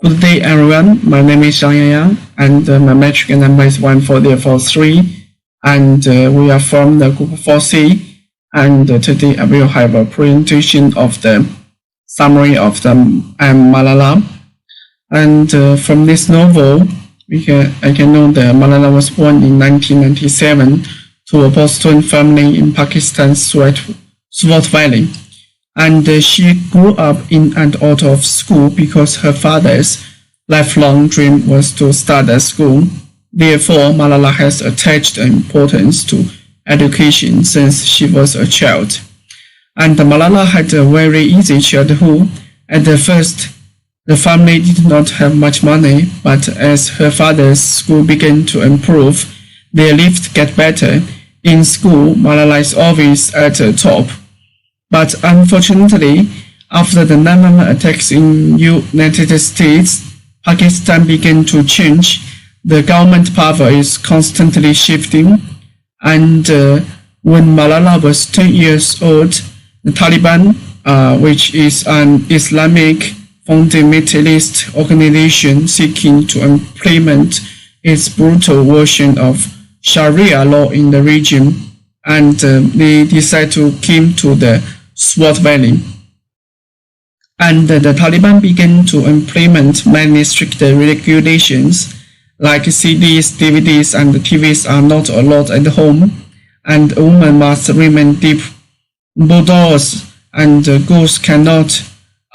Good day, everyone. My name is Zhang Yang, and my metric number is 14043, and we are from the group 4C. And today I will have a presentation of the summary of the Malala. And from this novel, I can know that Malala was born in 1997 to a Boston family in Pakistan's Swat Valley. And she grew up in and out of school because her father's lifelong dream was to start a school. Therefore, Malala has attached importance to education since she was a child. And Malala had a very easy childhood. At the first, the family did not have much money, but as her father's school began to improve, their lives get better. In school, Malala is always at the top. But unfortunately, after the 9/11 attacks in United States, Pakistan began to change. The government power is constantly shifting. And when Malala was 10 years old, the Taliban, which is an Islamic fundamentalist organization seeking to implement its brutal version of Sharia law in the region, and they decided to come to the Swat Valley. And the Taliban began to implement many strict regulations, like CDs, DVDs, and TVs are not allowed at home, and women must remain deep indoors, and girls cannot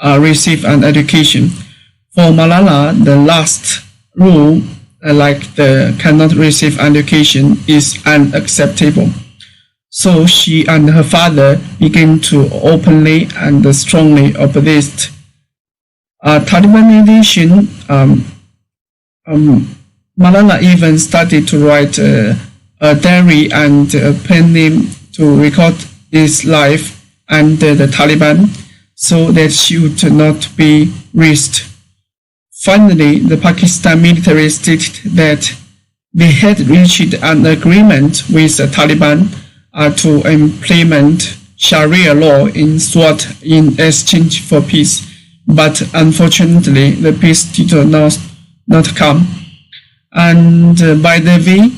receive an education. For Malala, the last rule, cannot receive education, is unacceptable. So she and her father began to openly and strongly oppose Talibanization. Malala even started to write a diary and a pen name to record his life under the Taliban so that she would not be risked. Finally, the Pakistan military stated that they had reached an agreement with the Taliban to implement Sharia law in Swat in exchange for peace. But unfortunately, the peace did not come. And by the way,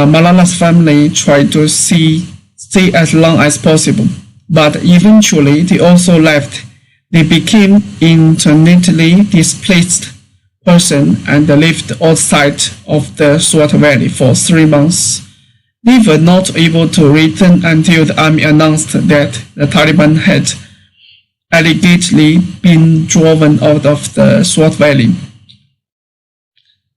Malala's family tried to stay as long as possible. But eventually, they also left. They became internally displaced person and lived outside of the Swat Valley for 3 months. They were not able to return until the army announced that the Taliban had allegedly been driven out of the Swat Valley.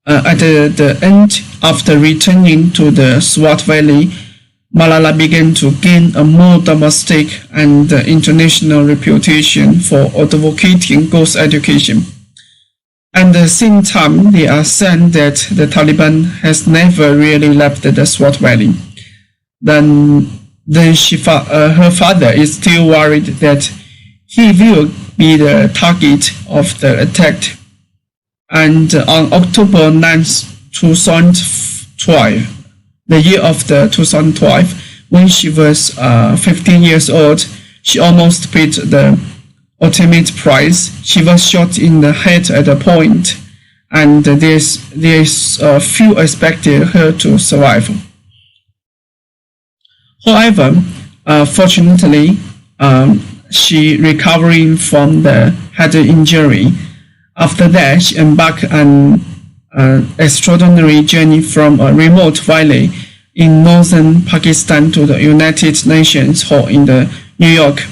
At the end, after returning to the Swat Valley, Malala began to gain a more domestic and international reputation for advocating girls' education. At the same time, they are saying that the Taliban has never really left the Swat Valley. Then her father is still worried that he will be the target of the attack. And on October 9th, 2012, the year of the 2012, when she was 15 years old, she almost paid the ultimate price. She was shot in the head at a point, and there's few expected her to survive. However, fortunately, she recovering from the head injury. After that, she embarked on an extraordinary journey from a remote valley in northern Pakistan to the United Nations Hall in New York.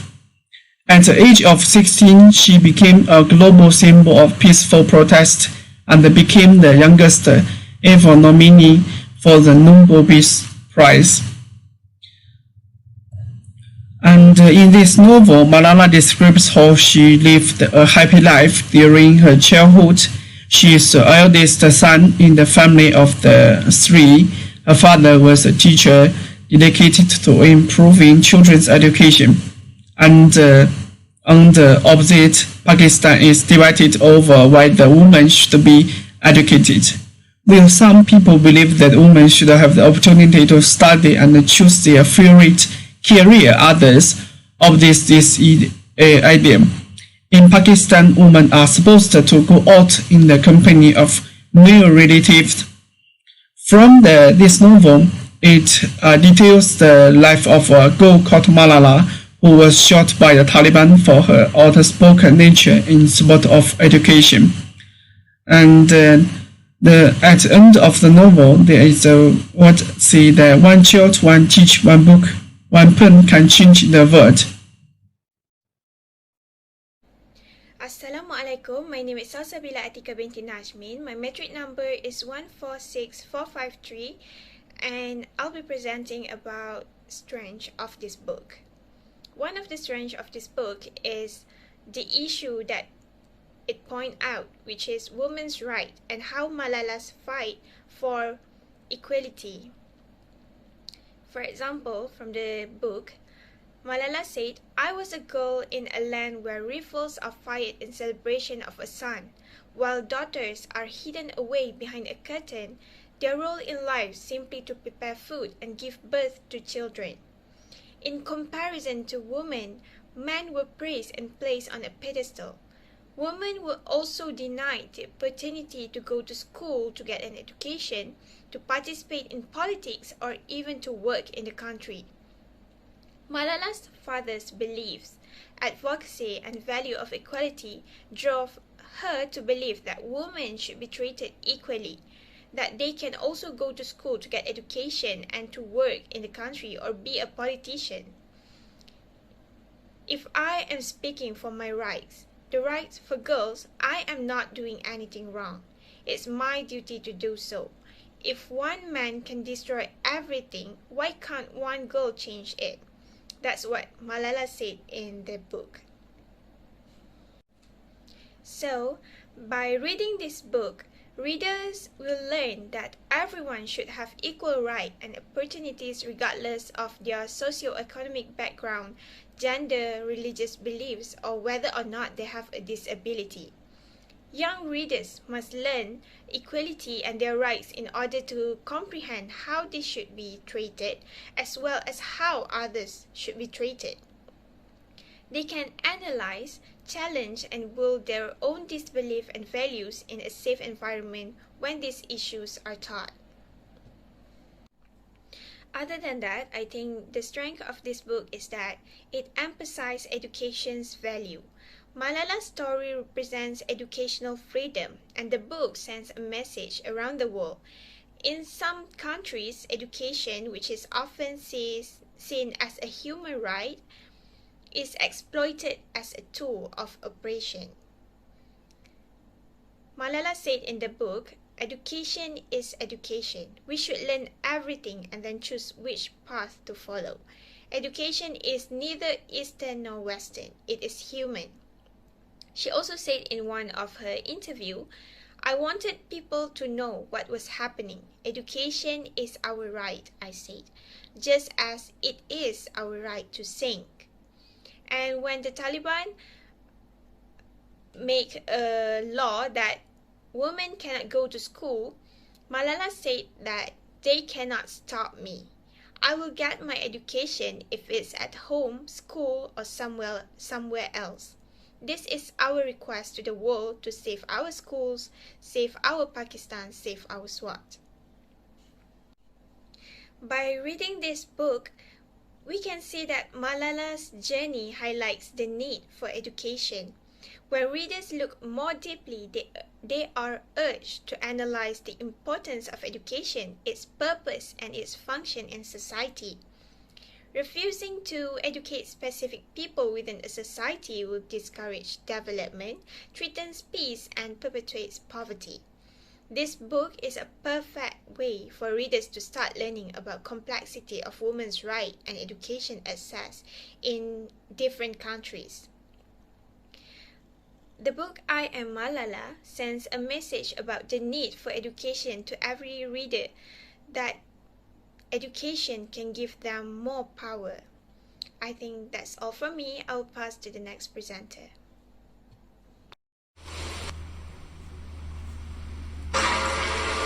At the age of 16, she became a global symbol of peaceful protest and became the youngest ever nominee for the Nobel Peace Prize. And in this novel, Malala describes how she lived a happy life during her childhood. She is the eldest son in the family of the 3. Her father was a teacher dedicated to improving children's education. And on the opposite, Pakistan is divided over why the woman should be educated. While some people believe that women should have the opportunity to study and choose their favorite career, others oppose this idea. In Pakistan, women are supposed to go out in the company of male relatives. From this novel, it details the life of a girl called Malala, who was shot by the Taliban for her outspoken nature in support of education. And at the end of the novel, there is a what say that one child, one teach, one book, one pen can change the world. Assalamualaikum, my name is Salsabila Atika binti Najmin. My metric number is 146453 and I'll be presenting about strength of this book. One of the strengths of this book is the issue that it points out, which is women's right and how Malala's fight for equality. For example, from the book, Malala said, "I was a girl in a land where rifles are fired in celebration of a son, while daughters are hidden away behind a curtain, their role in life simply to prepare food and give birth to children. In comparison to women, men were praised and placed on a pedestal. Women were also denied the opportunity to go to school to get an education, to participate in politics, or even to work in the country." Malala's father's beliefs, advocacy, and value of equality drove her to believe that women should be treated equally, that they can also go to school to get education and to work in the country or be a politician. If I am speaking for my rights, the rights for girls, I am not doing anything wrong. It's my duty to do so. If one man can destroy everything, why can't one girl change it? That's what Malala said in the book. So, by reading this book, readers will learn that everyone should have equal rights and opportunities regardless of their socio-economic background, gender, religious beliefs, or whether or not they have a disability. Young readers must learn equality and their rights in order to comprehend how they should be treated, as well as how others should be treated. They can analyze, challenge, and build their own disbelief and values in a safe environment when these issues are taught. Other than that, I think the strength of this book is that it emphasizes education's value. Malala's story represents educational freedom, and the book sends a message around the world. In some countries, education, which is often seen as a human right, is exploited as a tool of oppression. Malala said in the book, "Education is education. We should learn everything and then choose which path to follow. Education is neither Eastern nor Western. It is human." She also said in one of her interviews, "I wanted people to know what was happening. Education is our right," I said, "just as it is our right to sing." And when the Taliban make a law that women cannot go to school, Malala said that they cannot stop me. I will get my education if it's at home, school, or somewhere else. This is our request to the world to save our schools, save our Pakistan, save our Swat. By reading this book, we can see that Malala's journey highlights the need for education. When readers look more deeply, they are urged to analyze the importance of education, its purpose, and its function in society. Refusing to educate specific people within a society will discourage development, threatens peace, and perpetuates poverty. This book is a perfect way for readers to start learning about complexity of women's rights and education access in different countries. The book I Am Malala sends a message about the need for education to every reader, that education can give them more power. I think that's all from me. I'll pass to the next presenter.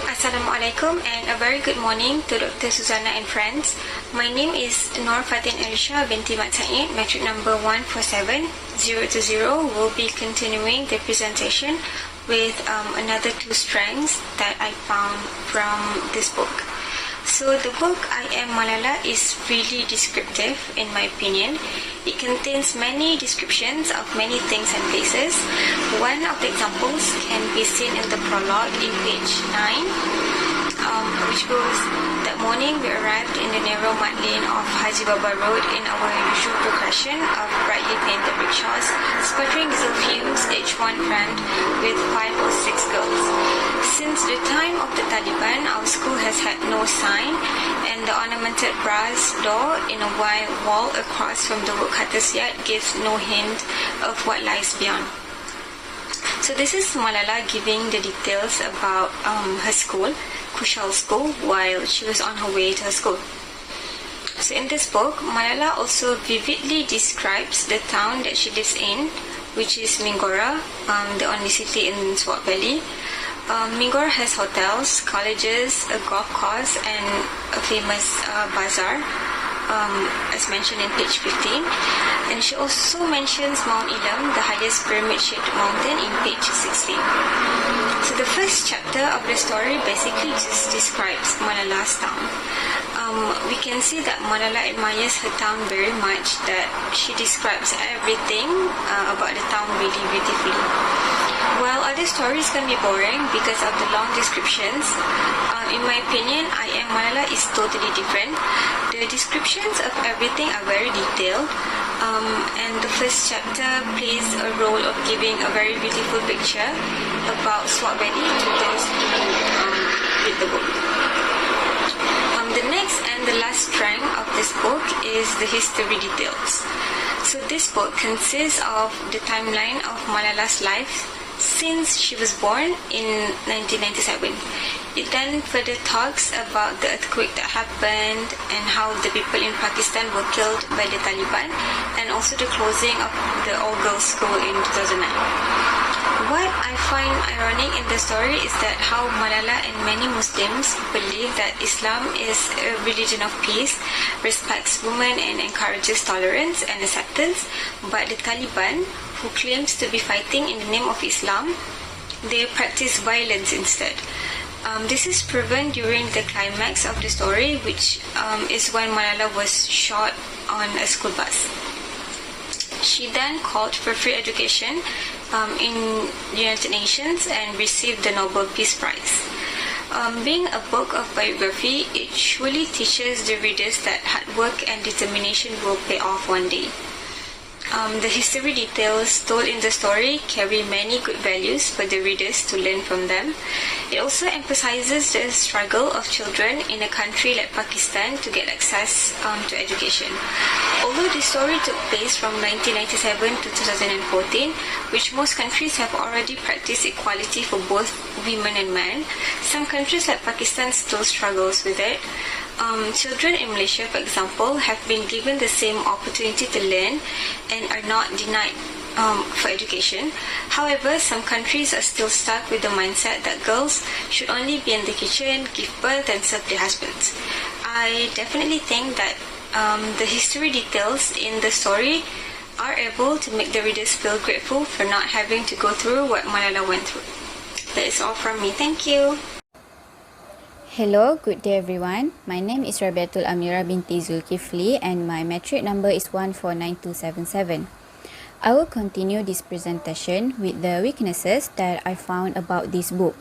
Assalamualaikum Assalamualaikum and a very good morning to Dr. Susanna and friends. My name is Nur Fatin Elisha binti Mat Said, metric number 147020. We'll be continuing the presentation with another two strengths that I found from this book. So the book I Am Malala is really descriptive in my opinion. It contains many descriptions of many things and places. One of the examples can be seen in the prologue in page 9, which goes, that morning we arrived in the narrow mud lane of Haji Baba Road in our usual procession of brightly painted rickshaws, sputtering diesel fumes, each one crammed with 5 or 6 girls. Since the time of the Taliban, our school has had no sign, and the ornamented brass door in a wide wall across from the woodcutter's yard gives no hint of what lies beyond. So this is Malala giving the details about her school, Kushal School, while she was on her way to her school. So in this book, Malala also vividly describes the town that she lives in, which is Mingora, the only city in Swat Valley. Mingora has hotels, colleges, a golf course, and a famous bazaar, as mentioned in page 15. And she also mentions Mount Elam, the highest pyramid-shaped mountain, in page 16. So the first chapter of the story basically just describes Malala's town. We can see that Malala admires her town very much, that she describes everything about the town really beautifully. While other stories can be boring because of the long descriptions, in my opinion, I Am Malala is totally different. The descriptions of everything are very detailed, and the first chapter plays a role of giving a very beautiful picture about Swat Valley to those who read the book. The next and the last strength of this book is the history details. So this book consists of the timeline of Malala's life since she was born in 1997. It then further talks about the earthquake that happened and how the people in Pakistan were killed by the Taliban, and also the closing of the all-girls school in 2009. What I find ironic in the story is that how Malala and many Muslims believe that Islam is a religion of peace, respects women and encourages tolerance and acceptance, but the Taliban, who claims to be fighting in the name of Islam, they practice violence instead. This is proven during the climax of the story, which is when Malala was shot on a school bus. She then called for free education in the United Nations and received the Nobel Peace Prize. Being a book of biography, it surely teaches the readers that hard work and determination will pay off one day. The history details told in the story carry many good values for the readers to learn from them. It also emphasizes the struggle of children in a country like Pakistan to get access to education. Although the story took place from 1997 to 2014, which most countries have already practiced equality for both women and men, some countries like Pakistan still struggles with it. Children in Malaysia, for example, have been given the same opportunity to learn and are not denied for education. However, some countries are still stuck with the mindset that girls should only be in the kitchen, give birth and serve their husbands. I definitely think that the history details in the story are able to make the readers feel grateful for not having to go through what Malala went through. That is all from me. Thank you. Hello, good day everyone. My name is Rabiatul Amira binti Zulkifli and my metric number is 149277. I will continue this presentation with the weaknesses that I found about this book.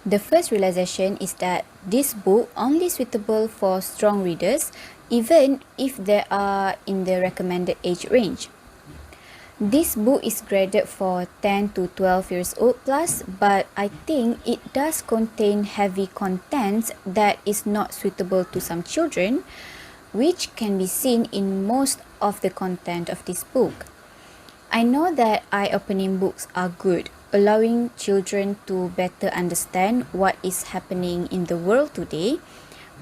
The first realization is that this book only suitable for strong readers even if they are in the recommended age range. This book is graded for 10 to 12 years old plus, but I think it does contain heavy contents that is not suitable to some children, which can be seen in most of the content of this book. I know that eye-opening books are good, allowing children to better understand what is happening in the world today,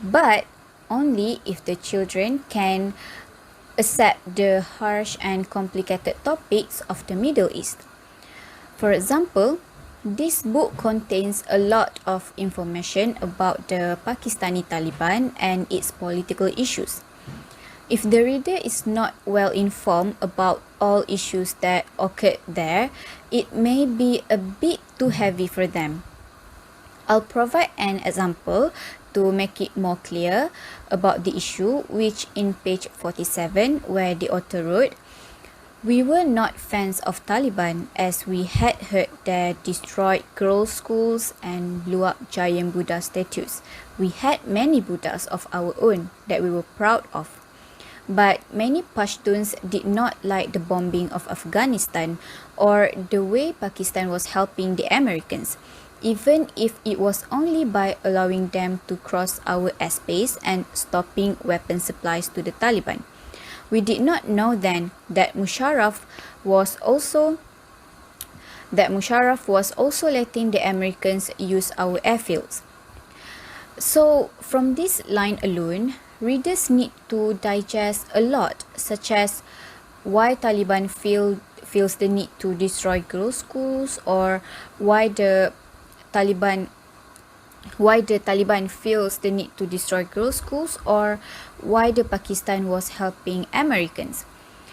but only if the children can accept the harsh and complicated topics of the Middle East. For example, This book contains a lot of information about the Pakistani Taliban and its political issues. If the reader is not well informed about all issues that occurred there, it may be a bit too heavy for them. I'll provide an example to make it more clear about the issue, which in page 47, where the author wrote, "We were not fans of Taliban as we had heard they destroyed girls' schools and blew up giant Buddha statues. We had many Buddhas of our own that we were proud of. But many Pashtuns did not like the bombing of Afghanistan or the way Pakistan was helping the Americans, even if it was only by allowing them to cross our airspace and stopping weapon supplies to the Taliban. We did not know then that Musharraf was also letting the Americans use our airfields." So from this line alone, readers need to digest a lot, such as why Taliban feels the need to destroy girls' schools, or why the Taliban feels the need to destroy girls' schools, or why the Pakistan was helping Americans.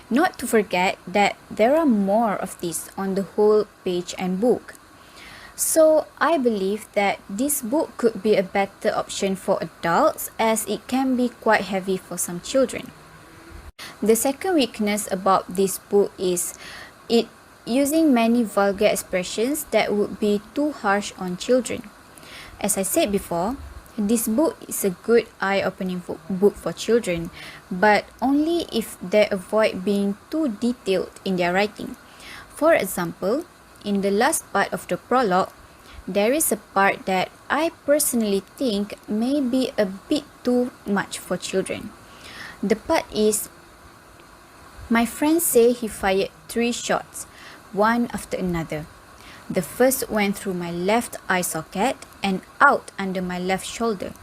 Not to forget that there are more of this on the whole page and book. So I believe that this book could be a better option for adults as it can be quite heavy for some children. The second weakness about this book is it using many vulgar expressions that would be too harsh on children. As I said before, this book is a good eye-opening book for children, but only if they avoid being too detailed in their writing. For example, in the last part of the prologue, there is a part that I personally think may be a bit too much for children. The part is, "My friend say he fired 3 shots, one after another. The first went through my left eye socket and out under my left shoulder.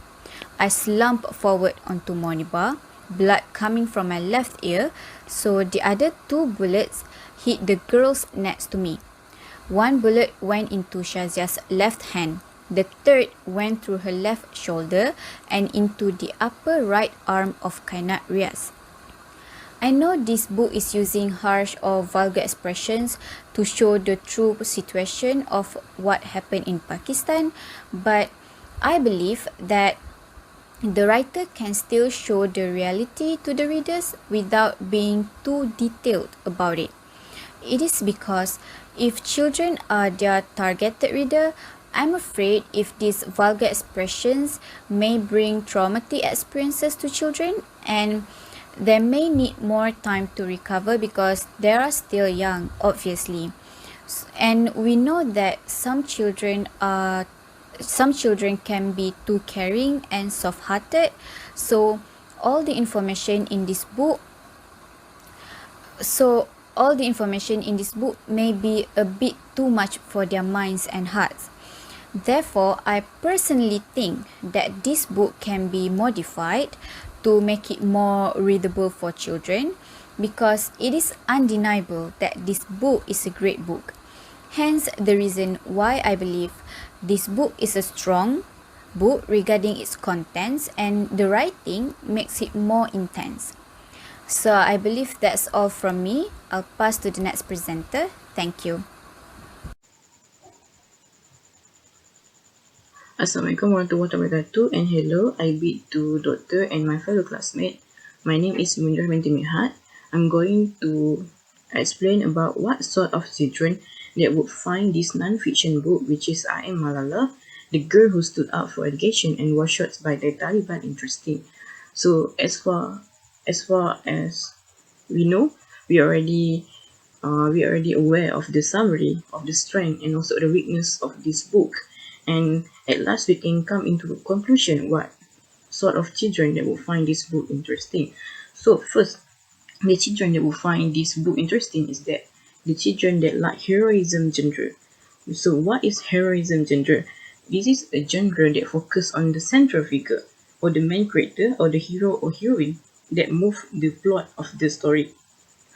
I slumped forward onto Moniba, blood coming from my left ear, so the other 2 bullets hit the girls next to me. One bullet went into Shazia's left hand. The third went through her left shoulder and into the upper right arm of Kainat Riaz." I know this book is using harsh or vulgar expressions to show the true situation of what happened in Pakistan, but I believe that the writer can still show the reality to the readers without being too detailed about it. It is because if children are their targeted reader, I'm afraid if these vulgar expressions may bring traumatic experiences to children, and they may need more time to recover because they are still young, obviously. And we know that some children can be too caring and soft-hearted, so all the information in this book may be a bit too much for their minds and hearts. Therefore, I personally think that this book can be modified to make it more readable for children, because it is undeniable that this book is a great book. Hence the reason why I believe this book is a strong book regarding its contents, and the writing makes it more intense. So I believe that's all from me. I'll pass to the next presenter. Thank you. Assalamualaikum warahmatullahi wabarakatuh, and hello, I bid to Doctor and my fellow classmate. My name is Munirah binti Mihat. I'm going to explain about what sort of children that would find this non-fiction book, which is I Am Malala, the girl who stood up for education and was shot by the Taliban, interesting. So as far as we know, we already aware of the summary of the strength and also the weakness of this book. And at last we can come into a conclusion what sort of children that will find this book interesting. So first, the children that will find this book interesting is that the children that like heroism genre. So what is heroism genre? This is a genre that focuses on the central figure or the main character or the hero or heroine that move the plot of the story.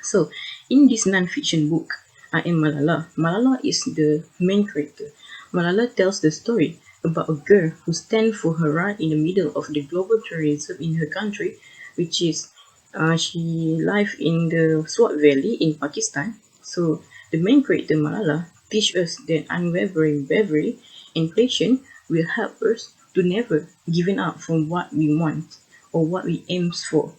So in this non-fiction book, I Am Malala, Malala is the main character. Malala tells the story about a girl who stands for her right in the middle of the global terrorism in her country, which is she lives in the Swat Valley in Pakistan. So the main character Malala teach us that unwavering bravery and patience will help us to never giving up from what we want or what we aims for,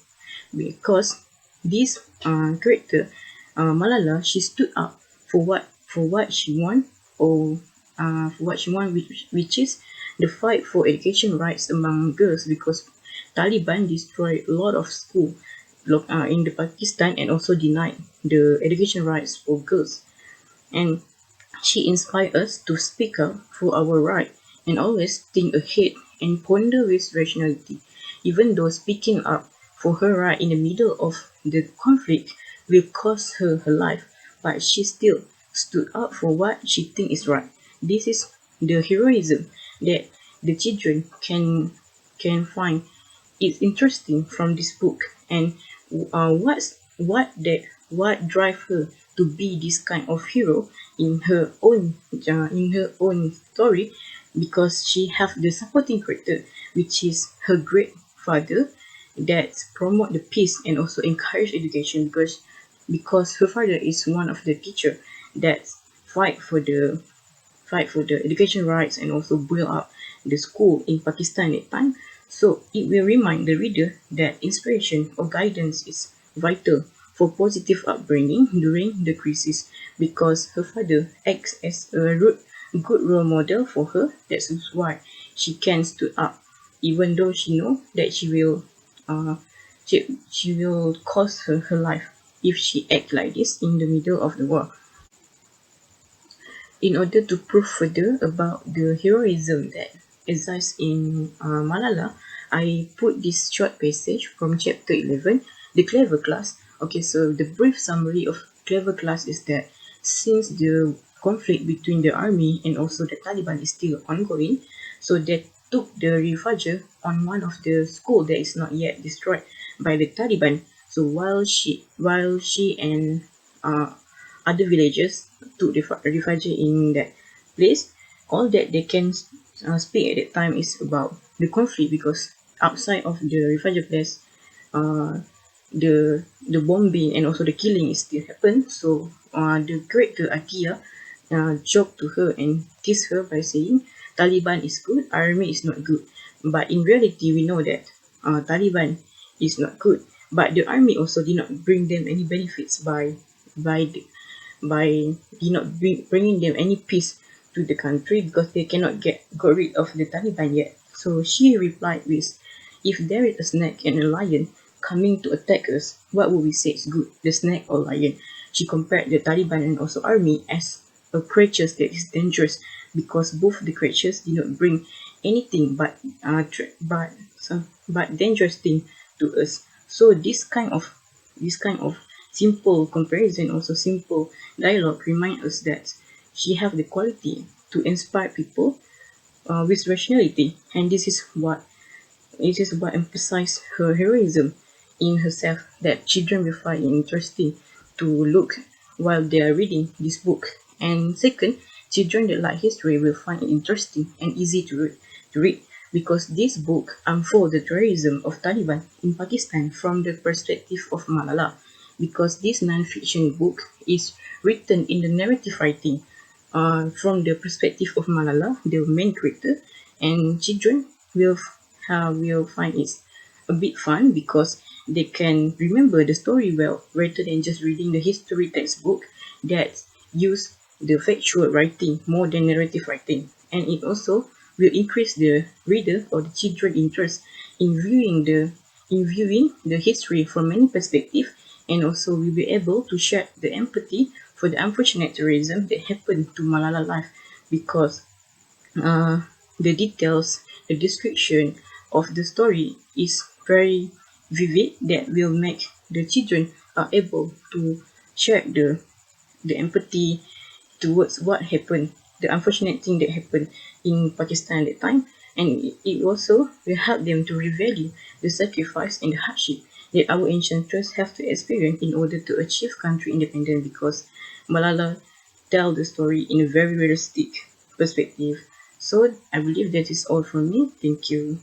because this character, Malala, she stood up for what she want, or for what she want, which is the fight for education rights among girls, because Taliban destroyed a lot of school in the Pakistan and also denied the education rights for girls. And she inspired us to speak up for our right and always think ahead and ponder with rationality. Even though speaking up for her right in the middle of the conflict will cost her her life, but she still stood up for what she thinks is right. This is the heroism that the children can find. It's interesting from this book, and what drive her to be this kind of hero in her own story, because she have the supporting character, which is her great father, that promote the peace and also encourage education, because her father is one of the teacher that fight for the education rights and also build up the school in Pakistan at time. So it will remind the reader that inspiration or guidance is vital for positive upbringing during the crisis, because her father acts as a good role model for her. That's why she can stood up, even though she know that uh, she will cost her life if she act like this in the middle of the war. In order to prove further about the heroism that exists in Malala, I put this short passage from chapter 11, The Clever Class. Okay, so the brief summary of Clever Class is that since the conflict between the army and also the Taliban is still ongoing, so they took the refuge on one of the school that is not yet destroyed by the Taliban. So while she and other villagers took refuge in that place, all that they can speak at that time is about the conflict, because outside of the refuge place, uh, the bombing and also the killing is still happen. So the character Akia joke to her and tease her by saying Taliban is good, army is not good. But in reality, we know that Taliban is not good. But the army also did not bring them any benefits by the, by not bringing them any peace to the country, because they cannot got rid of the Taliban yet. So she replied with, if there is a snake and a lion coming to attack us, what would we say is good, the snake or lion? She compared the Taliban and also army as a creature that is dangerous, because both the creatures did not bring anything but dangerous thing to us. So this kind of simple comparison, also simple dialogue, remind us that she have the quality to inspire people with rationality, and this is what emphasizes her heroism in herself, that children will find it interesting to look while they are reading this book. And second, children that like history will find it interesting and easy to read, because this book unfolds the terrorism of Taliban in Pakistan from the perspective of Malala, because this non-fiction book is written in the narrative writing from the perspective of Malala, the main character, and children will find it a bit fun, because they can remember the story well rather than just reading the history textbook that use the factual writing more than narrative writing. And it also will increase the reader or the children interest in viewing the history from many perspectives, and also will be able to share the empathy for the unfortunate terrorism that happened to Malala life, because uh, the details, the description of the story is very vivid, that will make the children are able to share the empathy towards what happened, the unfortunate thing that happened in Pakistan at that time. And it also will help them to revalue the sacrifice and the hardship that our ancestors have to experience in order to achieve country independence, because Malala tell the story in a very realistic perspective. So I believe that is all from me. Thank you.